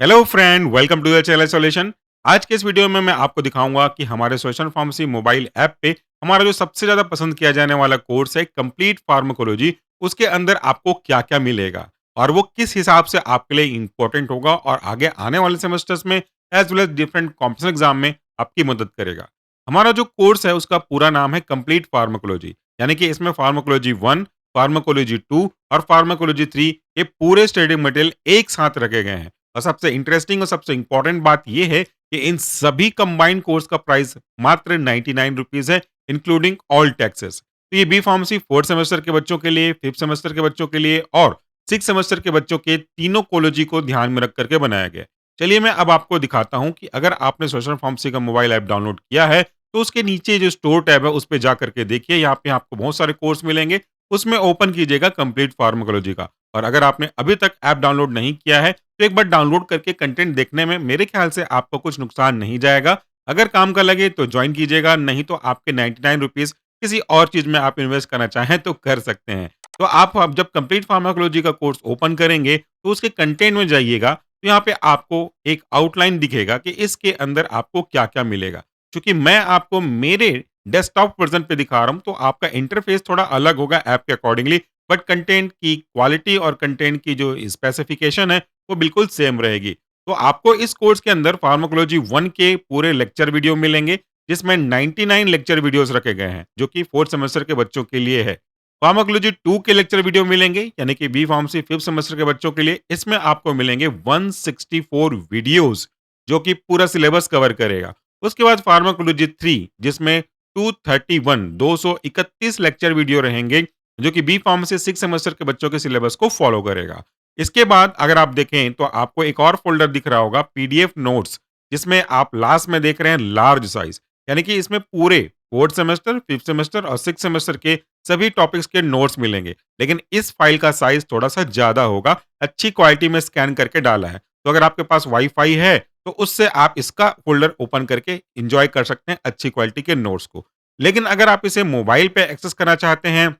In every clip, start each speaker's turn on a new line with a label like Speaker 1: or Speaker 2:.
Speaker 1: Hello friend, welcome to the channel solution. आज के इस वीडियो में मैं आपको दिखाऊंगा कि हमारे सोशल फार्मेसी मोबाइल ऐप पे हमारा जो सबसे ज्यादा पसंद किया जाने वाला कोर्स है कंप्लीट फार्माकोलॉजी, उसके अंदर आपको क्या-क्या मिलेगा और वो किस हिसाब से आपके लिए इंपॉर्टेंट होगा और आगे आने वाले सेमेस्टर्स में as well as different competition exam में आपकी मदद करेगा। हमारा जो कोर्स है उसका पूरा नाम है कंप्लीट फार्माकोलॉजी, यानी कि इसमें फार्माकोलॉजी 1, फार्माकोलॉजी 2 और फार्माकोलॉजी 3 ये पूरे स्टडी मटेरियल एक साथ रखे गए हैं। और सबसे इंटरेस्टिंग और सबसे इंपॉर्टेंट बात ये है कि इन सभी कंबाइंड कोर्स का प्राइस मात्र 99 रुपीज है, इंक्लूडिंग ऑल टैक्सेस। तो ये बी फार्मेसी फोर्थ सेमेस्टर के बच्चों के लिए, फिफ्थ सेमेस्टर के बच्चों के लिए और सिक्स सेमेस्टर के बच्चों के तीनों कॉलेजी को ध्यान में रख करके बनाया गया है। चलिए मैं अब आपको दिखाता हूं कि अगर आपने सोशल फार्मेसी का मोबाइल ऐप डाउनलोड किया है तो उसके नीचे जो स्टोर टैब है उस पर जा करके देखिए, यहाँ पे आपको बहुत सारे कोर्स मिलेंगे। उसमें ओपन कीजिएगा कंप्लीट फार्माकोलॉजी का। और अगर आपने अभी तक ऐप डाउनलोड नहीं किया है तो एक बार डाउनलोड करके कंटेंट देखने में मेरे ख्याल से आपको कुछ नुकसान नहीं जाएगा। अगर काम का लगे तो ज्वाइन कीजिएगा, नहीं तो आपके 99 रुपीज किसी और चीज में आप इन्वेस्ट करना चाहें तो कर सकते हैं। तो आप अब जब कंप्लीट फार्माकोलॉजी का कोर्स ओपन करेंगे तो उसके कंटेंट में जाइएगा, तो यहाँ पे आपको एक आउटलाइन दिखेगा कि इसके अंदर आपको क्या क्या मिलेगा। क्योंकि मैं आपको मेरे डेस्कटॉप वर्जन पे दिखा रहा हूँ तो आपका इंटरफेस थोड़ा अलग होगा ऐप के अकॉर्डिंगली, बट कंटेंट की क्वालिटी और कंटेंट की जो स्पेसिफिकेशन है वो बिल्कुल सेम रहेगी। तो आपको इस कोर्स के अंदर फार्माकोलॉजी 1 के पूरे लेक्चर वीडियो मिलेंगे, जिसमें 99 लेक्चर वीडियोस रखे गए हैं, जो कि फोर्थ सेमेस्टर के बच्चों के लिए है। फार्माकोलॉजी 2 के लेक्चर वीडियो मिलेंगे, यानी कि बी फार्मेसी फिफ्थ सेमेस्टर के बच्चों के लिए। इसमें आपको मिलेंगे 164 वीडियोस, जो कि पूरा सिलेबस कवर करेगा। उसके बाद फार्माकोलॉजी 3, जिसमें 231 लेक्चर वीडियो रहेंगे, जो कि बी फार्मेसी सिक्स सेमेस्टर के बच्चों के सिलेबस को फॉलो करेगा। इसके बाद अगर आप देखें तो आपको एक और फ़ोल्डर दिख रहा होगा पीडीएफ नोट्स, जिसमें आप लास्ट में देख रहे हैं लार्ज साइज़, यानी कि इसमें पूरे फोर्थ सेमेस्टर, फिफ्थ सेमेस्टर और सिक्स्थ सेमेस्टर के सभी टॉपिक्स के नोट्स मिलेंगे। लेकिन इस फाइल का साइज़ थोड़ा-सा ज़्यादा होगा, अच्छी क्वालिटी में स्कैन करके डाला है। तो अगर आपके पास वाई-फाई है, तो उससे आप इसका फ़ोल्डर ओपन करके एन्जॉय कर सकते हैं अच्छी क्वालिटी के नोट्स को। लेकिन अगर आप इसे मोबाइल पे एक्सेस करना चाहते हैं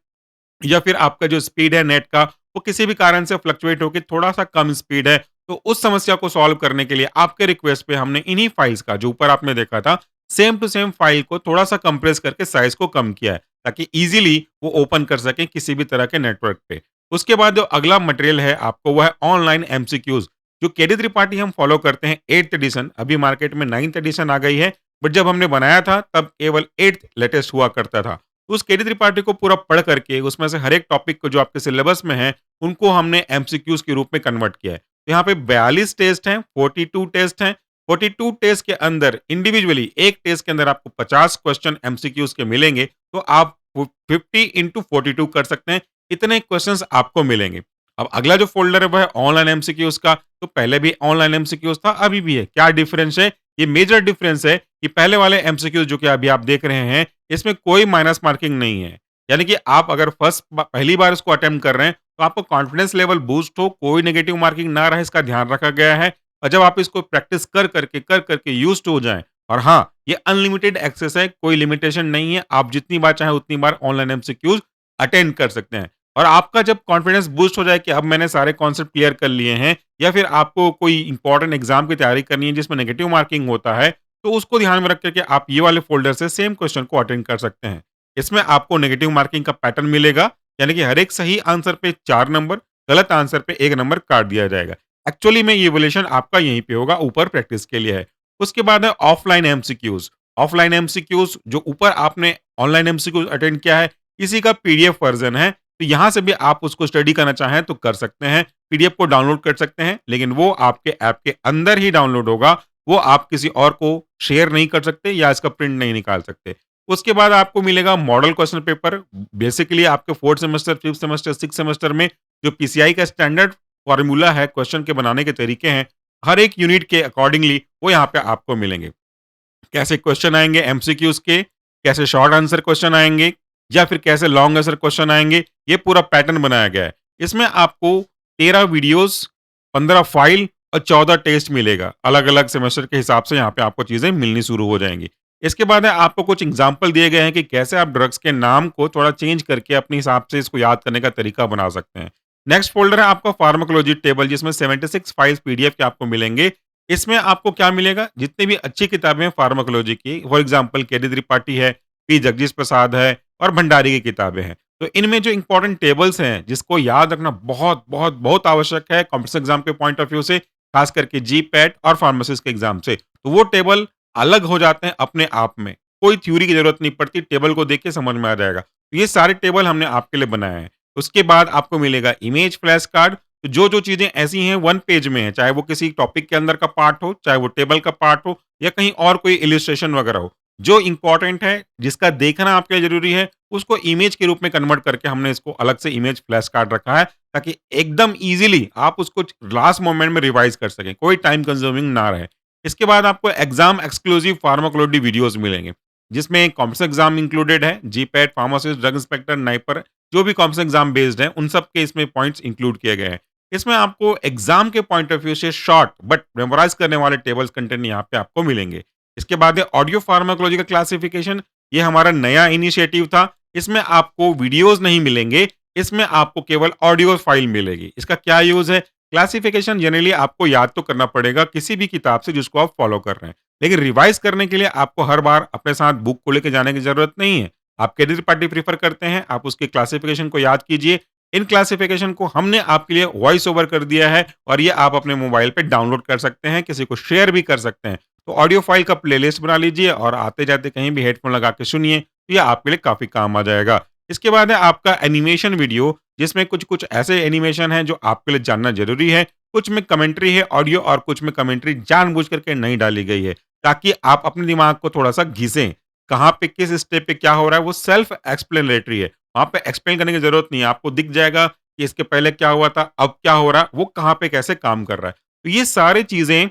Speaker 1: या फिर आपका जो स्पीड है नेट का वो किसी भी कारण से फ्लक्चुएट होकर थोड़ा-सा कम स्पीड है, तो उस समस्या को सॉल्व करने के लिए आपके रिक्वेस्ट पे हमने इन्हीं फाइल्स का जो ऊपर आपने देखा था, सेम टू सेम फाइल को थोड़ा-सा कंप्रेस करके साइज़ को कम किया है, ताकि ईज़िली वो ओपन कर सकें किसी भी तरह के नेटवर्क पे। उसके बाद जो अगला मटेरियल है आपको वो है ऑनलाइन एमसीक्यूज़, जो केडी त्रिपाठी हम फॉलो करते हैं 8th एडिशन, अभी मार्केट में 9th एडिशन आ गई है, बट जब हमने बनाया था तब केवल 8th लेटेस्ट हुआ करता था। तो उस केडी त्रिपाठी को पूरा पढ़ करके उसमें से हर एक टॉपिक को जो आपके सिलेबस में है, उनको हमने एमसीक्यूज़ के रूप में कन्वर्ट किया है। तो यहाँ पे 42 टेस्ट हैं, 42 टेस्ट हैं। 42 टेस्ट के अंदर इंडिविजुअली एक टेस्ट के अंदर आपको 50 क्वेश्चन एमसीक्यूज़ के मिलेंगे, तो आप वो 50 इंटू 42 कर सकते हैं, इतने क्वेश्चंस आपको मिलेंगे। अब अगला जो फ़ोल्डर है वो है ऑनलाइन एमसीक्यूज़ का, तो पहले भी ऑनलाइन एमसीक्यूज़ था, अभी भी है। क्या डिफरेंस है? ये मेजर डिफरेंस है कि पहले वाले एमसीक्यूज़ जो कि अभी आप देख रहे हैं, इसमें कोई माइनस मार्किंग नहीं है। यानी कि आप अगर पहली बार इसको अटेम्प्ट कर रहे हैं, तो आपको कॉन्फिडेंस लेवल बूस्ट हो, कोई नेगेटिव मार्किंग ना रहे, इसका ध्यान रखा गया है। और जब आप इसको प्रैक्टिस कर करके यूज्ड हो जाएँ, और हाँ, ये अनलिमिटेड एक्सेस है, कोई लिमिटेशन नहीं है। आप जितनी बार चाहें उतनी बार ऑनलाइन एमसीक्यूज़ अटेंड कर सकते हैं। और आपका जब कॉन्फिडेंस बूस्ट हो जाए कि अब मैंने सारे कॉन्सेप्ट क्लियर कर लिए हैं, या फिर आपको कोई इंपॉर्टेंट एग्जाम की तैयारी करनी है जिसमें नेगेटिव मार्किंग होता है, तो उसको ध्यान में रख करके आप ये वाले फ़ोल्डर से सेम क्वेश्चन को अटेंड कर सकते हैं। इसमें आपको नेगेटिव मार्किंग का पैटर्न मिलेगा, यानी कि हर एक सही आंसर पे 4 नंबर, गलत आंसर पे 1 नंबर काट दिया जाएगा। एक्चुअली में ये इवैल्यूएशन आपका यहीं पे होगा, ऊपर प्रैक्टिस के लिए है। उसके बाद है ऑफलाइन एमसीक्यूज़। ऑफलाइन एमसीक्यूज़ जो ऊपर आपने ऑनलाइन एमसीक्यूज़ अटेंड किया है, इसी का पीडीएफ वर्ज़न है। तो यहाँ से भी आप उसको स्टडी करना चाहें तो कर सकते हैं। पीडीएफ को डाउनलोड कर सकते हैं, लेकिन वो आपके ऐप के अंदर ही डाउनलोड होगा। वो आप किसी और को शेयर नहीं कर सकते या इसका प्रिंट नहीं निकाल सकते। उसके बाद आपको मिलेगा मॉडल क्वेश्चन पेपर। बेसिकली आपके fourth semester, fifth semester, sixth semester में जो पीसीआई का स्टैंडर्ड फॉर्मूला है, क्वेश्चन के बनाने के तरीके हैं, हर एक यूनिट के अकॉर्डिंगली वो यहाँ पे आपको मिलेंगे। कैसे क्वेश्चन आएँगे एमसीक्यूज़ के, कैसे शॉर्ट आंसर क्वेश्चन आएँगे या फिर कैसे लॉन्ग आंसर क्वेश्चन आएँगे, ये पूरा पैटर्न बनाया गया है। इसमें आपको 13 वीडियोज़, 15 फाइल और 14 टेस्ट मिलेगा। अलग-अलग सेमेस्टर के हिसाब से यहाँ पे आपको चीज़ें मिलनी शुरू हो जाएँगी। इसके बाद है आपको कुछ एग्ज़ाम्पल दिए गए हैं कि कैसे आप ड्रग्स के नाम को थोड़ा चेंज करके अपने हिसाब से इसको याद करने का तरीका बना सकते हैं। नेक्स्ट फ़ोल्डर है आपका फार्माकोलॉजी टेबल जिसमें 76 फाइल्स पीडीएफ के आपको मिलेंगे। इसमें आपको क्या मिलेगा? जितनी भी अच्छी किताबें हैं फार्माकोलॉजी की, फॉर एग्ज़ाम्पल के.डी. त्रिपाठी है, पी. जगदीश प्रसाद है और भंडारी की किताबें हैं। तो इनमें जो इम्पोर्टेंट टेबल्स हैं, जिसको याद रखना बहुत, बहुत, बहुत आवश्यक है कॉम्पिटिशन एग्ज़ाम के पॉइंट ऑफ व्यू से, खास करके जी-पैट और फार्मासिस्ट के एग्ज़ाम से। तो वो टेबल अलग हो जाते हैं अपने आप में। कोई थ्योरी की ज़रूरत नहीं पड़ती, टेबल को देख के समझ में आ जाएगा। तो ये सारे टेबल हमने आपके लिए बनाए हैं। उसके बाद आपको मिलेगा इमेज फ्लैश कार्ड। तो जो-जो चीज़ें ऐसी हैं 1 पेज में है, चाहे वो किसी टॉपिक के अंदर का पार्ट हो, चाहे वो टेबल का पार्ट हो या कहीं और कोई इलस्ट्रेशन वगैरह हो। जो इम्पोर्टेंट है, जिसका देखना आपके लिए ज़रूरी है, उसको इमेज के रूप में कन्वर्ट करके हमने इसको अलग से इमेज फ्लैश कार्ड रखा है, ताकि एकदम ईज़िली आप उसको लास्ट मोमेंट में रिवाइज़ कर सकें, कोई टाइम कंज्यूमिंग ना रहे। इसके बाद आपको एग्ज़ाम एक्सक्लूसिव फार्माकोलॉजी वीडियोज़ मिलेंगे, जिसमें कॉम्पिटिशन एग्ज़ाम इंक्लूडेड है, GPAT, pharmacist, drug inspector, NIPER जो भी कॉम्पिटिशन एग्ज़ाम बेस्ड हैं, उन सब के इसमें पॉइंट्स इंक्लूड किए गए हैं। इसमें आपको एग्ज़ाम के पॉइंट ऑफ व्यू से शॉर्ट बट मेमोराइज़ करने वाले टेबल्स कंटेंट यहाँ पे आपको मिलेंगे। इसके बाद है ऑडियो फार्माकोलॉजी का क्लासिफिकेशन, ये हमारा नया इनिशिएटिव था। इसमें आपको वीडियोज़ नहीं मिलेंगे, इसमें आपको केवल ऑडियो फ़ाइल मिलेगी। इसका क्या यूज़ है? क्लासिफिकेशन जनरली आपको याद तो करना पड़ेगा किसी भी किताब से जिसको आप फ़ॉलो कर रहे हैं। लेकिन रिवाइज़ करने के लिए आपको हर बार अपने साथ बुक को लेके जाने की ज़रूरत नहीं है। आप के पार्टी प्रेफ़र करते हैं, आप उसके क्लासिफ़िकेशन को याद कीजिए। इन क्लासिफ़िकेशन को हमने आपके लिए वॉइस ओवर कर दिया है और ये आप अपने मोबाइल पे डाउनलोड कर सकते हैं, किसी को शेयर भी कर सकते हैं। तो ऑडियो फ़ाइल का प्लेलिस्ट बना लीजिए और आते-जाते कहीं भी हेडफ़ोन लगा के सुनिए, तो ये आपके लिए काफ़ी काम आ जाएगा। इसके बाद है आपका एनिमेशन वीडियो, जिसमें कुछ-कुछ ऐसे एनिमेशन हैं जो आपके लिए जानना ज़रूरी है। कुछ में कमेंट्री है ऑडियो और कुछ में कमेंट्री जानबूझ कर के नहीं डाली गई है, ताकि आप अपने दिमाग को थोड़ा-सा घिसें। कहाँ पे किस स्टेप पे क्या हो रहा है वो सेल्फ एक्सप्लेनेटरी है। वहाँ पे एक्सप्लेन करने की ज़रूरत नहीं है, आपको दिख जाएगा कि इसके पहले क्या हुआ था, अब क्या हो रहा है, वो कहाँ पे कैसे काम कर रहा है। तो ये सारी चीज़ें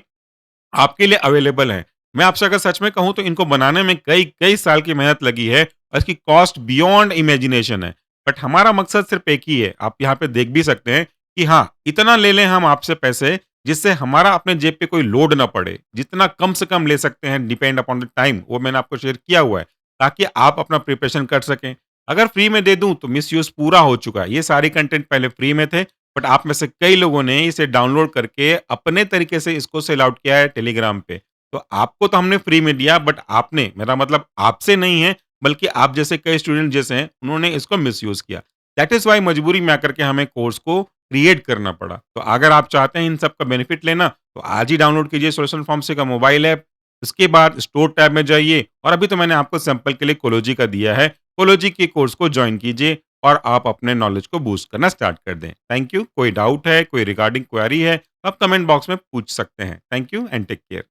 Speaker 1: आपके लिए अवेलेबल हैं। मैं आपसे अगर सच में कहूँ तो इनको बनाने में कई साल की मेहनत लगी है और इसकी कॉस्ट बियॉन्ड इमेजिनेशन है। बट हमारा मकसद सिर्फ़ एक ही है, आप यहाँ पे देख भी सकते हैं कि हाँ, इतना ले लें हम आपसे पैसे जिससे हमारा अपने जेब पे कोई लोड ना पड़े। जितना कम से कम ले सकते हैं डिपेंड अपॉन द टाइम वो मैंने आपको शेयर किया हुआ है, ताकि आप अपना प्रिपरेशन कर सकें। अगर फ्री में दे दूँ तो मिसयूज़ पूरा हो चुका है। ये सारे कंटेंट पहले फ्री में थे, बट आप में से कई लोगों ने इसे डाउनलोड करके अपने तरीके से इसको सेल आउट किया है टेलीग्राम पे। तो आपको तो हमने फ्री में दिया बट आपने मेरा मतलब आपसे नहीं है, बल्कि आप जैसे कई स्टूडेंट जैसे हैं, उन्होंने इसको मिसयूज़ किया। दैट इज़ व्हाई मजबूरी में आकर के हमें कोर्स को क्रिएट करना पड़ा। तो अगर आप चाहते हैं इन सब का बेनिफिट लेना, तो आज ही डाउनलोड कीजिए सोल्यूशन फार्मेसी का मोबाइल ऐप। उसके बाद स्टोर टैब में जाइए और अभी तो मैंने आपको सैंपल के लिए कोलोजी का दिया है। कोलोजी के कोर्स को जॉइन कीजिए और आप अपने नॉलेज को बूस्ट करना स्टार्ट कर दें। Thank you. कोई डाउट है, कोई रिगार्डिंग क्वेरी है, आप कमेंट बॉक्स में पूछ सकते हैं। Thank you and take care.